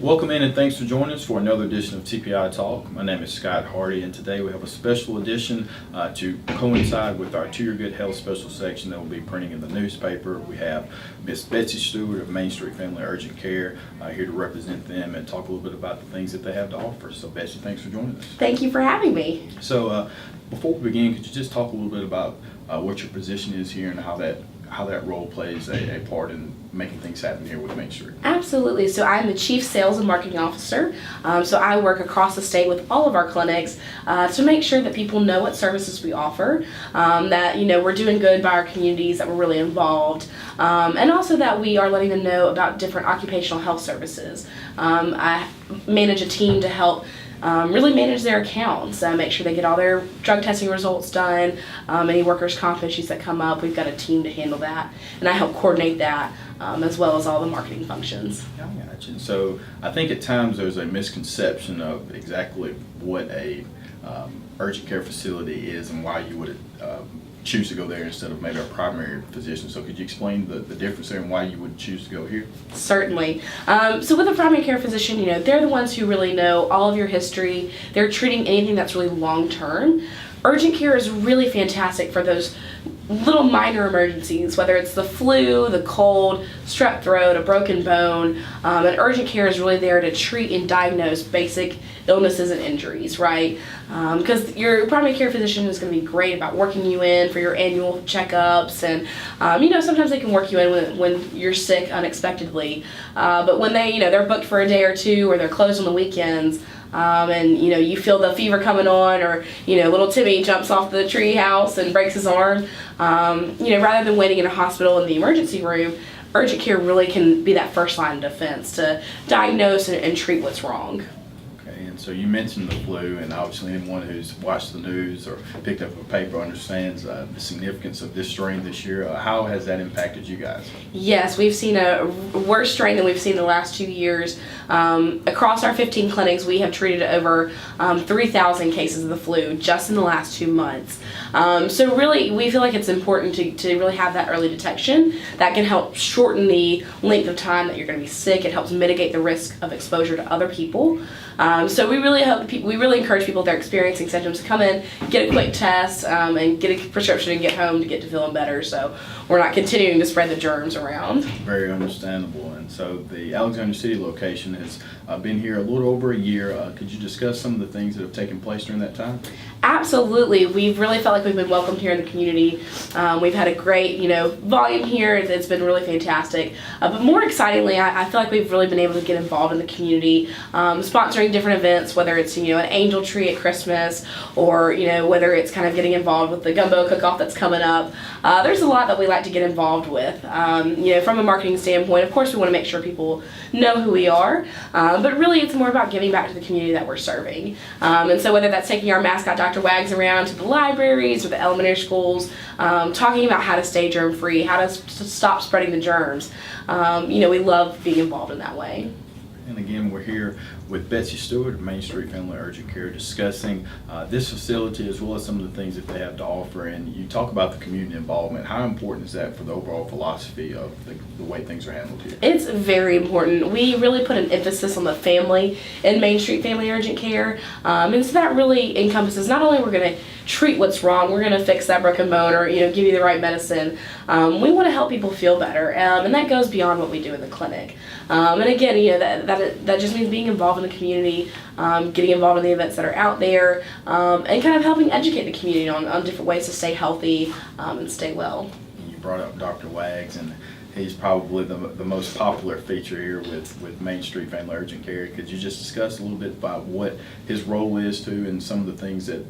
Welcome in and thanks for joining us for another edition of TPI Talk. My name is Scott Hardy, and today we have a special edition to coincide with our To Your Good Health special section that will be printing in the newspaper. We have Miss Betsy Stewart of Main Street Family Urgent Care here to represent them and talk a little bit about the things that they have to offer. So Betsy, thanks for joining us. Thank you for having me. So before we begin, could you just talk a little bit about what your position is here and how that role plays a part in making things happen here with Main Street? Absolutely. So I'm the Chief Sales and Marketing Officer. So I work across the state with all of our clinics to make sure that people know what services we offer, that we're doing good by our communities, that we're really involved, and also that we are letting them know about different occupational health services. I manage a team to help really manage their accounts, make sure they get all their drug testing results done, any workers' comp issues that come up. We've got a team to handle that, and I help coordinate that as well as all the marketing functions. I gotcha. So I think at times there's a misconception of exactly what a urgent care facility is and why you would choose to go there instead of maybe a primary physician. So could you explain the difference there and why you would choose to go here? Certainly. So with a primary care physician, they're the ones who really know all of your history. They're treating anything that's really long-term. Urgent care is really fantastic for those little minor emergencies, whether it's the flu, the cold, strep throat, a broken bone. And urgent care is really there to treat and diagnose basic illnesses and injuries, right? Because your primary care physician is going to be great about working you in for your annual checkups, and sometimes they can work you in when you're sick unexpectedly. But when they're booked for a day or two, or they're closed on the weekends, and you feel the fever coming on, or little Timmy jumps off the tree house and breaks his arm, rather than waiting in a hospital in the emergency room, urgent care really can be that first line of defense to diagnose and treat what's wrong. Okay, and so you mentioned the flu, and obviously anyone who's watched the news or picked up a paper understands the significance of this strain this year. How has that impacted you guys? Yes, we've seen a worse strain than we've seen in the last 2 years. Across our 15 clinics, we have treated over 3,000 cases of the flu just in the last 2 months. So really, we feel like it's important to really have that early detection. That can help shorten the length of time that you're going to be sick. It helps mitigate the risk of exposure to other people. So we really encourage people that are experiencing symptoms to come in, get a quick test, and get a prescription and get home to get to feeling better, so we're not continuing to spread the germs around. Very understandable. And so the Alexander City location has been here a little over a year. Could you discuss some of the things that have taken place during that time? Absolutely. We've really felt like we've been welcomed here in the community. We've had a great, volume here. It's been really fantastic. But more excitingly, I feel like we've really been able to get involved in the community, sponsoring different events, whether it's, an angel tree at Christmas, or, whether it's kind of getting involved with the gumbo cook-off that's coming up. There's a lot that we like to get involved with. From a marketing standpoint, of course, we want to make sure people know who we are, but really it's more about giving back to the community that we're serving. And so whether that's taking our mascot Dr. Wags around to the libraries or the elementary schools, talking about how to stay germ-free, how to stop spreading the germs, we love being involved in that way. And again, we're here with Betsy Stewart of Main Street Family Urgent Care discussing this facility as well as some of the things that they have to offer. And you talk about the community involvement. How important is that for the overall philosophy of the way things are handled here? It's very important. We really put an emphasis on the family in Main Street Family Urgent Care. And so that really encompasses not only we're going to treat what's wrong, we're going to fix that broken bone, or give you the right medicine. We want to help people feel better, and that goes beyond what we do in the clinic. And again, that just means being involved in the community, getting involved in the events that are out there, and kind of helping educate the community on different ways to stay healthy and stay well. You brought up Dr. Wags, and he's probably the most popular feature here with Main Street Family Urgent Care. Could you just discuss a little bit about what his role is too, and some of the things that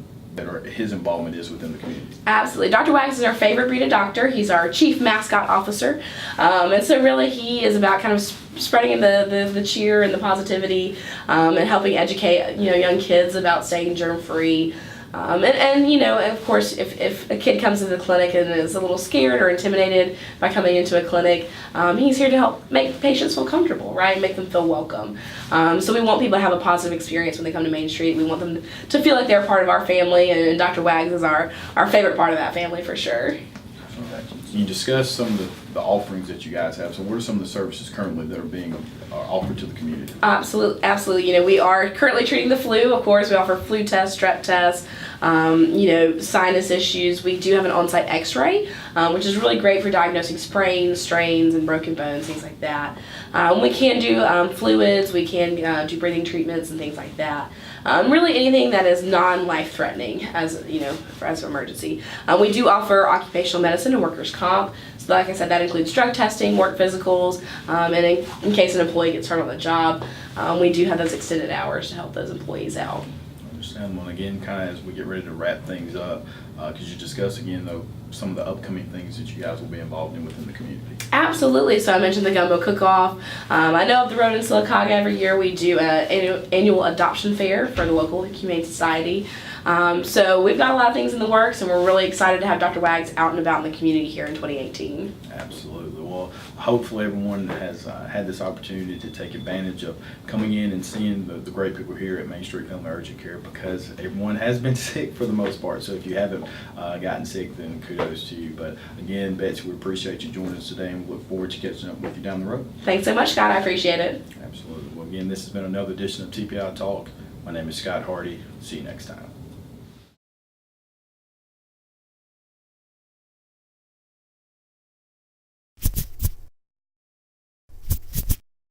his involvement is within the community? Absolutely. Dr. Wags is our favorite breed of doctor. He's our chief mascot officer. And so really he is about kind of spreading the cheer and the positivity, and helping educate young kids about staying germ-free. And of course, if a kid comes into the clinic and is a little scared or intimidated by coming into a clinic, he's here to help make patients feel comfortable, right? Make them feel welcome. So we want people to have a positive experience when they come to Main Street. We want them to feel like they're part of our family, and Dr. Wags is our favorite part of that family for sure. Can you discuss some of the offerings that you guys have. So what are some of the services currently that are being offered to the community? Absolutely, absolutely. You know, we are currently treating the flu. Of course, we offer flu tests, strep tests, you know, sinus issues. We do have an on-site X-ray, which is really great for diagnosing sprains, strains, and broken bones, things like that. We can do fluids. We can do breathing treatments and things like that. Really anything that is non-life threatening as, you know, as an emergency. We do offer occupational medicine and workers' comp. So like I said, that includes drug testing, work physicals, and in case an employee gets hurt on the job, we do have those extended hours to help those employees out. Understandable. And again, kind of as we get ready to wrap things up, could you discuss again, though, some of the upcoming things that you guys will be involved in within the community? Absolutely. So I mentioned the gumbo cook-off. I know up the road in Sylacauga every year we do an annual adoption fair for the local Humane Society. So we've got a lot of things in the works, and we're really excited to have Dr. Wags out and about in the community here in 2018. Absolutely. Well, hopefully everyone has had this opportunity to take advantage of coming in and seeing the great people here at Main Street Family Urgent Care, because everyone has been sick for the most part. So if you haven't gotten sick, then kudos to you. But again, Betsy, we appreciate you joining us today, and we look forward to catching up with you down the road. Thanks so much, Scott. I appreciate it. Absolutely. Well, again, this has been another edition of TPI Talk. My name is Scott Hardy. See you next time.